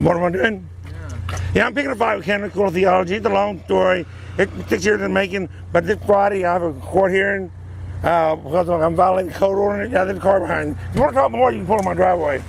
What am I doing? Yeah, I'm picking a fight with canonical theology. It's a long story. It's 6 years in the making, but this Friday I have a court hearing because I'm violating the code ordinance. Yeah, there's a car behind me. If you want to talk more, you can pull in my driveway.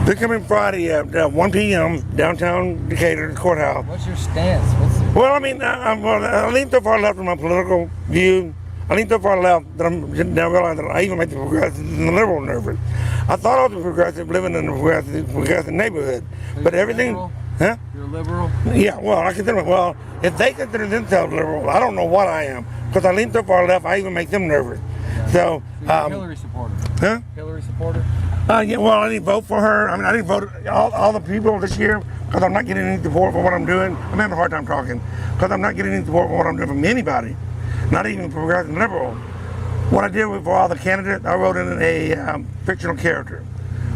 They're coming Friday at 1 p.m. downtown Decatur, the courthouse. What's your stance? Well, I mean, I lean so far left from my political view. I lean so far left that I'm now realizing that I even make the progressives and the liberal nervous. I thought I was a progressive living in a progressive neighborhood, so but everything, liberal? huh? You're a liberal? Yeah, well, I consider it. Well, if they consider themselves liberal, I don't know what I am, because I lean so far left, I even make them nervous. Yeah. So, you're a Hillary supporter? Huh? Hillary supporter? Yeah, well, I didn't vote for her. I mean, I didn't vote all the people this year because I'm not getting any support for what I'm doing. I'm having a hard time talking because I'm not getting any support for what I'm doing from anybody, not even progressive and liberal. What I did for all the candidates, I wrote in a fictional character.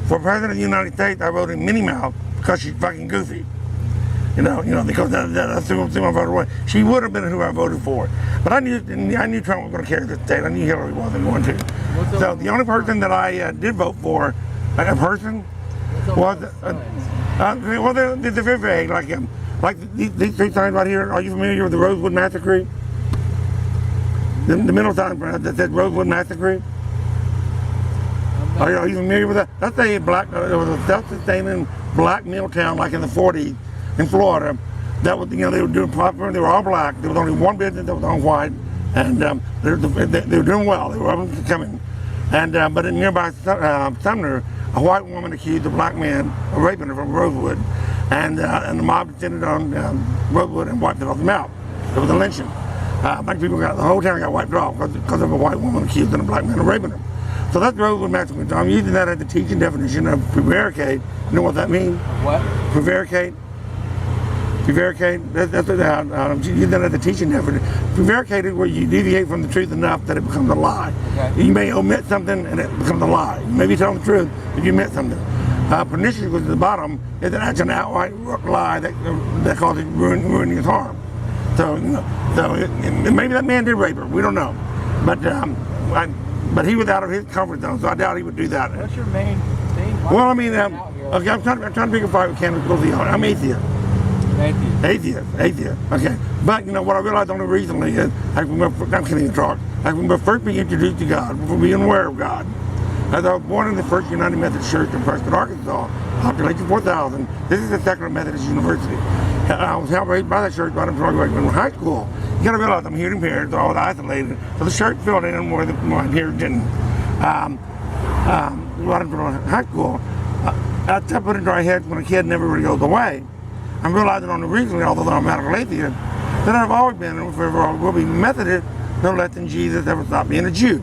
For President of the United States, I wrote in Minnie Mouse because she's fucking goofy. You know, because that's who I voted for. She would have been who I voted for. But I knew Trump was going to carry the state. I knew Hillary wasn't going to. So the only person that I did vote for, a person, was well, they're very vague. Like these 3 signs right here. Are you familiar with the Rosewood Massacre? The middle sign that said Rosewood Massacre. Are you familiar with that? That's a it was a self-sustaining black mill town, like in the 40s. In Florida, that was, they were doing proper. They were all black. There was only one business that was on white, and they were doing well. They were up and coming, and but in nearby Sumner, a white woman accused a black man of raping her from Rosewood, and the mob descended on Rosewood and wiped it off the map. It was a lynching. Black people the whole town got wiped off because of a white woman accusing a black man of raping her. So that's Rosewood Massacre. So I'm using that as the teaching definition of prevaricate. You know what that means? What? Prevaricate. Prevaricate, that's what I'm using that as a teaching definition. Prevaricate is where you deviate from the truth enough that it becomes a lie. Okay. You may omit something and it becomes a lie. You may be telling the truth, but you omit something. Pernicious, which is the bottom, is that's an outright lie that causes ruining his harm. So, maybe that man did rape her. We don't know, but he was out of his comfort zone, so I doubt he would do that. What's your main thing? Well, I mean, okay, I'm trying to pick a fight with canonical theology. I'm atheist. Atheist. Okay, but what I realized only recently is I can't even talk. I remember first being introduced to God, before being aware of God. As I was born in the First United Methodist Church in Prescott, Arkansas, population 4,000. This is a secular Methodist university. I was helped raised by the church right until I graduated from high school. You got to realize I'm hearing parents, they're all isolated, so the church filled in more than my parents didn't. Right until high school, I put into our heads when a kid never really goes away. I'm realizing only recently, although I'm not an atheist, that I've always been, and forever will be Methodist, no less than Jesus ever stopped being a Jew.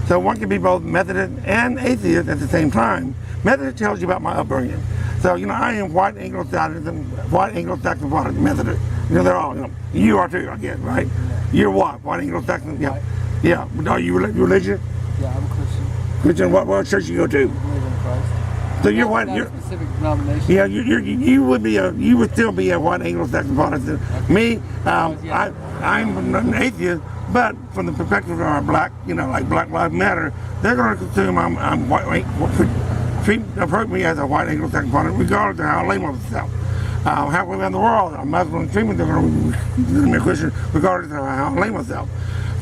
So one can be both Methodist and atheist at the same time. Methodist tells you about my upbringing. So, I am white Anglo-Saxon Protestant Methodist. They're all, you are too, I guess, right? You're what? White Anglo-Saxon? Yeah. Yeah. Are you religious? Yeah, I'm a Christian. Christian, what church you go to? I believe in Christ. So you're white. You're a specific denomination. Yeah, you would still be a white Anglo-Saxon Protestant. Okay. Me, I'm an atheist, but from the perspective of our black, like Black Lives Matter, they're going to assume I'm white. Approach me as a white Anglo-Saxon Protestant, regardless of how I label myself. Halfway around the world, I'm Muslim treatment. They're going to be a Christian, regardless of how I label myself.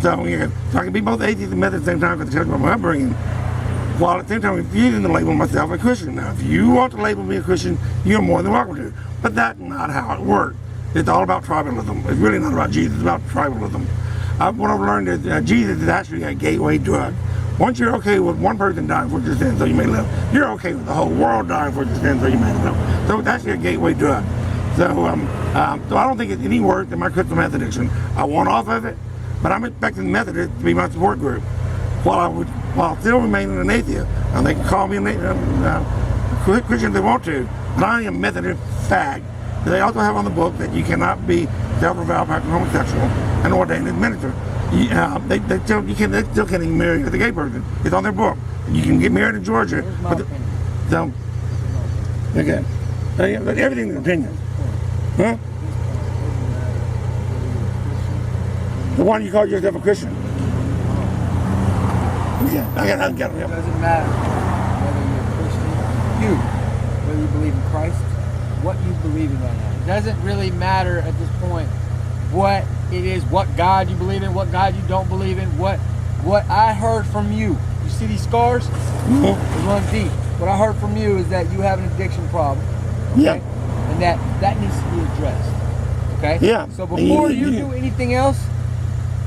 So I can be both atheist and Methodist at the same time because it tells me about my upbringing, while at the same time refusing to label myself a Christian. Now, if you want to label me a Christian, you're more than welcome to. But that's not how it works. It's all about tribalism. It's really not about Jesus. It's about tribalism. What I've learned is Jesus is actually a gateway drug. Once you're okay with one person dying for your sins so you may live, you're okay with the whole world dying for your sins so you may live. So it's actually a gateway drug. So I don't think it's any worse than my crystal meth addiction. I want off of it, but I'm expecting Methodist to be my support group while still remaining an atheist. And they can call me a Christian if they want to, but I am Methodist fag. They also have on the book that you cannot be self-avowed practicing homosexual and ordained as minister. They still can't even marry a gay person. It's on their book. You can get married in Georgia. Okay. Everything's an opinion. Huh? The one you call yourself a Christian. Yeah, I got It doesn't matter whether you're a Christian, whether you believe in Christ, what you believe in right now. It doesn't really matter at this point what it is, what God you believe in, what God you don't believe in, what I heard from you. You see these scars? Mm-hmm. They run deep. What I heard from you is that you have an addiction problem. Okay? Yeah. And that needs to be addressed. Okay? Yeah. So before you do anything else,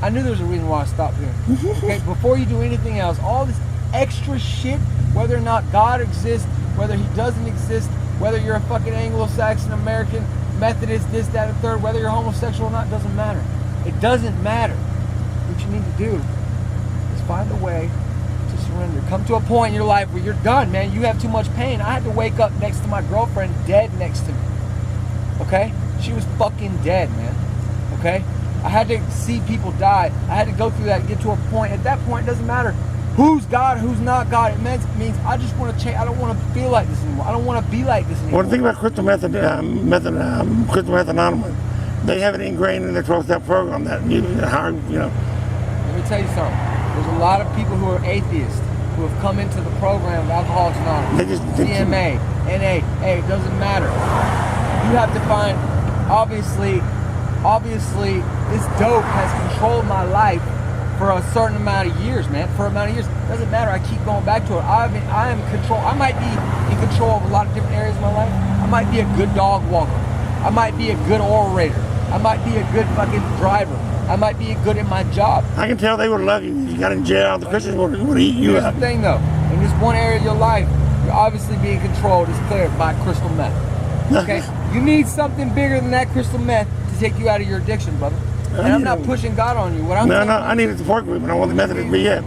I knew there was a reason why I stopped here. Okay? Before you do anything else, all this extra shit, whether or not God exists, whether he doesn't exist, whether you're a fucking Anglo-Saxon American, Methodist, this, that, and third, whether you're homosexual or not, doesn't matter. It doesn't matter. What you need to do is find a way to surrender. Come to a point in your life where you're done, man. You have too much pain. I had to wake up next to my girlfriend dead next to me. Okay? She was fucking dead, man. Okay? I had to see people die. I had to go through that and get to a point. At that point, it doesn't matter who's God, who's not God. It means I just want to change. I don't want to feel like this anymore. I don't want to be like this anymore. Well, the thing about Crystal Meth Anonymous, they have it ingrained in their 12-step program that you know. Let me tell you something. There's a lot of people who are atheists who have come into the program of Alcoholics Anonymous, CMA, NA. Hey, it doesn't matter. You have to find, obviously, this dope has controlled my life for a certain amount of years, man. For a amount of years. It doesn't matter. I keep going back to it. I am in control. I might be in control of a lot of different areas of my life. I might be a good dog walker. I might be a good orator. I might be a good fucking driver. I might be good at my job. I can tell they would love you. You got in jail. The Christians would eat you Here's up. the thing, though. In this one area of your life, you're obviously being controlled. It's clear by crystal meth. Okay? You need something bigger than that crystal meth to take you out of your addiction, brother. And I'm not pushing God on you. What I'm I need a support group, and I want the Methodist to be it.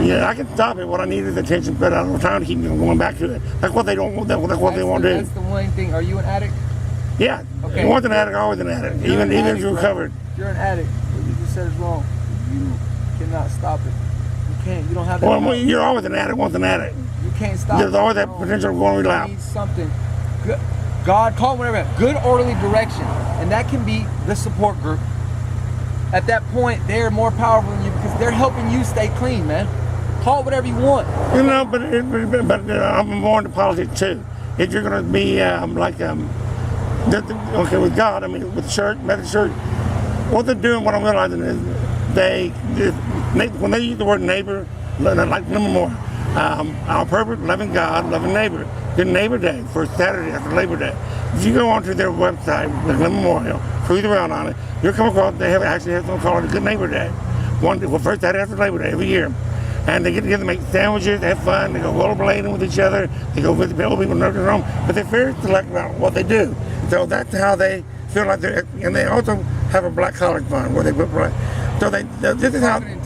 Yeah, I can stop it. What I need is attention, but I'm trying to keep them going back to it. That's what they don't want. That's what they want to do. That's the one thing. Are you an addict? Yeah. Okay. Once an addict, always an addict. Even if you're recovered. You're an addict. What you just said is wrong. You cannot stop it. You can't. You don't have that. Well, you're always an addict. Once an addict. You can't stop. There's always that potential of going to relapse. You need something. Good. God, call it whatever. Good orderly direction, and that can be the support group. At that point, they're more powerful than you because they're helping you stay clean, man. Call it whatever you want. You know, but I'm more into politics too. If you're going to be okay with God, I mean with the church, Methodist church, what they're doing, what I'm realizing is when they use the word neighbor, like no more. Our purpose, loving God, loving neighbor. Good Neighbor Day, first Saturday after Labor Day. If you go onto their website, the Memorial, cruise around on it, you'll come across, they actually have something called a Good Neighbor Day. First Saturday after Labor Day every year. And they get together, make sandwiches, have fun, they go rollerblading with each other, they go visit old people in nursing home, but they're very select about what they do. So that's how they feel like they're, and they also have a black college fund where they put black. So this is how. You're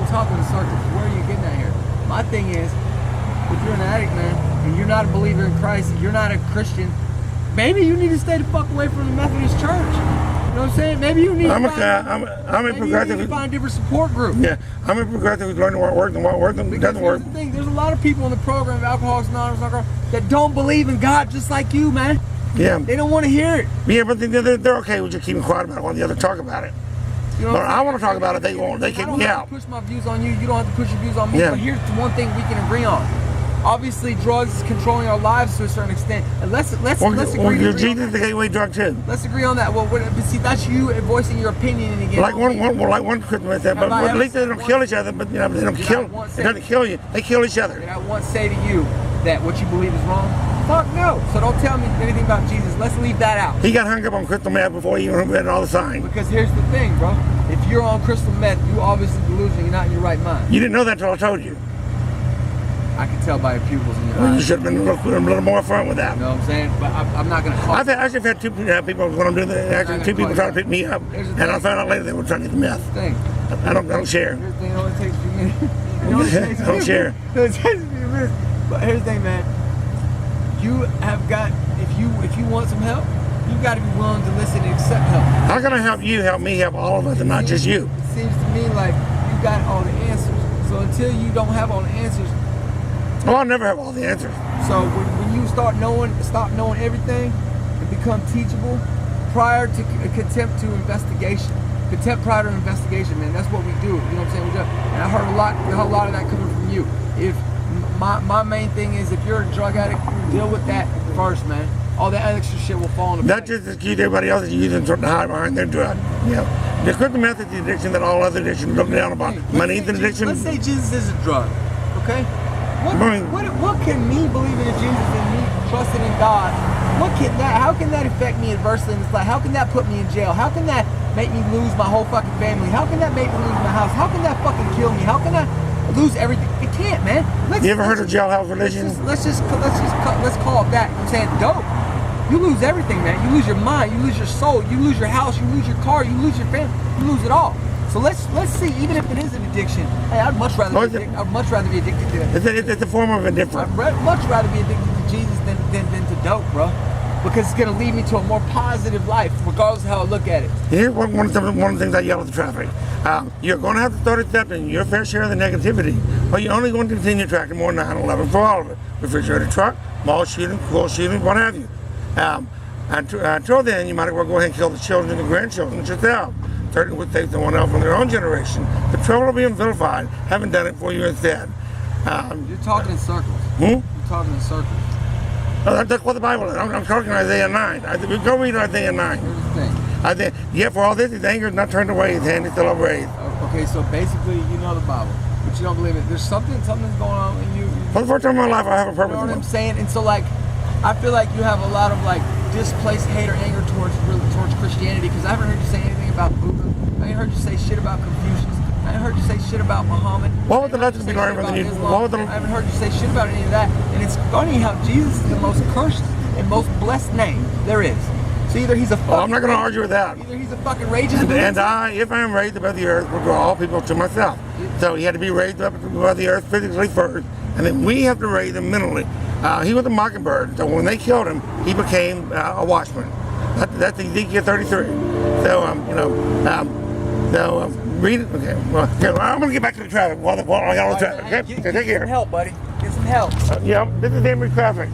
talking in circles. Where are you getting at here? My thing is, if you're an addict, man, and you're not a believer in Christ, you're not a Christian, maybe you need to stay the fuck away from the Methodist church. You know what I'm saying? Maybe you need to find a different support group. Yeah, I'm a progressive who's learning what works and what doesn't work. The thing, there's a lot of people in the program of Alcoholics Anonymous that don't believe in God just like you, man. Yeah. They don't want to hear it. Yeah, but they're okay with just keeping quiet about it while the others talk about it. You know but I want to talk about it, they won't. They kick me out. I don't have to push my views on you. You don't have to push your views on me. Yeah. But here's the one thing we can agree on. Obviously, drugs is controlling our lives to a certain extent. And let's agree. Jesus is the gateway drug too. Let's agree on that. Well, see, that's you voicing your opinion again. Like one Christian said, but at least they don't kill each other. But you know, they don't kill. It doesn't kill you. They kill each other. And I once say to you that what you believe is wrong. Fuck no. So don't tell me anything about Jesus. Let's leave that out. He got hung up on crystal meth before he even read all the signs. Because here's the thing, bro. If you're on crystal meth, you obviously delusional. You're not in your right mind. You didn't know that until I told you. I can tell by your pupils in your eyes. You should have been a little more front with that. You know what I'm saying? But I'm not going to call. I've actually had two people when I'm doing that. Actually, two people trying to pick me up, and I found out later they were trying to get the meth. I don't share. Here's the thing. It only takes a few minutes. I don't share. It only takes a few minutes. But here's the thing, man. You have got, if you want some help, you've got to be willing to listen and accept help. How can I help you, help me, help all of us, and not just you? It seems to me like you got all the answers. So until you don't have all the answers. Well, I'll never have all the answers. So when you stop knowing everything and become teachable, prior to contempt to investigation, Contempt, pride, or investigation, man. That's what we do. You know what I'm saying? And I heard a lot of that coming from you. If my main thing is, if you're a drug addict, deal with that first, man. All that extra shit will fall into place. Not just to keep everybody else using to hide behind their drug. Yeah. The crystal meth is the addiction that all other addictions look down upon. Money is an addiction. Let's say Jesus is a drug, okay? What can me believing in Jesus and me trusting in God, how can that affect me adversely in this life? How can that put me in jail? How can that make me lose my whole fucking family? How can that make me lose my house? How can that fucking kill me? How can I lose everything? It can't, man. You ever heard of jailhouse religion? Let's call it that. I'm saying dope. You lose everything, man. You lose your mind, you lose your soul, you lose your house, you lose your car, you lose your family, you lose it all. So let's see, even if it is an addiction, hey, I'd much rather be addicted to that. It's a form of indifference. I'd much rather be addicted to Jesus than to dope, bro. Because it's gonna lead me to a more positive life, regardless of how I look at it. Here's one of the things I yell at the traffic. You're going to have to start accepting your fair share of the negativity, but you're only going to continue attracting more 9/11 for all of it. Refrigerator truck, mall shooting, school shooting, what have you. Until then, you might as well go ahead and kill the children and the grandchildren yourself. Certainly would save someone else from their own generation. The trouble of being vilified, haven't done it for you instead. You're talking in circles. You're talking in circles. That's what the Bible is. I'm talking Isaiah 9. Go read Isaiah 9. Here's the thing. Yet for all this, his anger is not turned away, his hand is still upraised. Okay, so basically, you know the Bible, but you don't believe it. There's something's going on in you. For the first time in my life, I have a purpose. You know what I'm saying? And so, like, I feel like you have a lot of, like, displaced hate or anger towards Christianity, because I haven't heard you say anything about Buddha. I ain't heard you say shit about Confucius. I ain't heard you say shit about Muhammad. What was the lesson we learned from the news? I haven't heard you say shit about any of that. And it's funny how Jesus is the most cursed and most blessed name there is. So either he's a fucking... I'm not going to argue with that. Either he's a fucking rageous... And I, if I am raised above the earth, will draw all people to myself. So he had to be raised up above the earth physically first, and then we have to raise him mentally. He was a mockingbird, so when they killed him, he became a watchman. That's Ezekiel 33. So, read it. Okay, well, I'm going to get back to the traffic while I got all the traffic. Okay, take care. Get some help, buddy. Get some help. This is Emory traffic.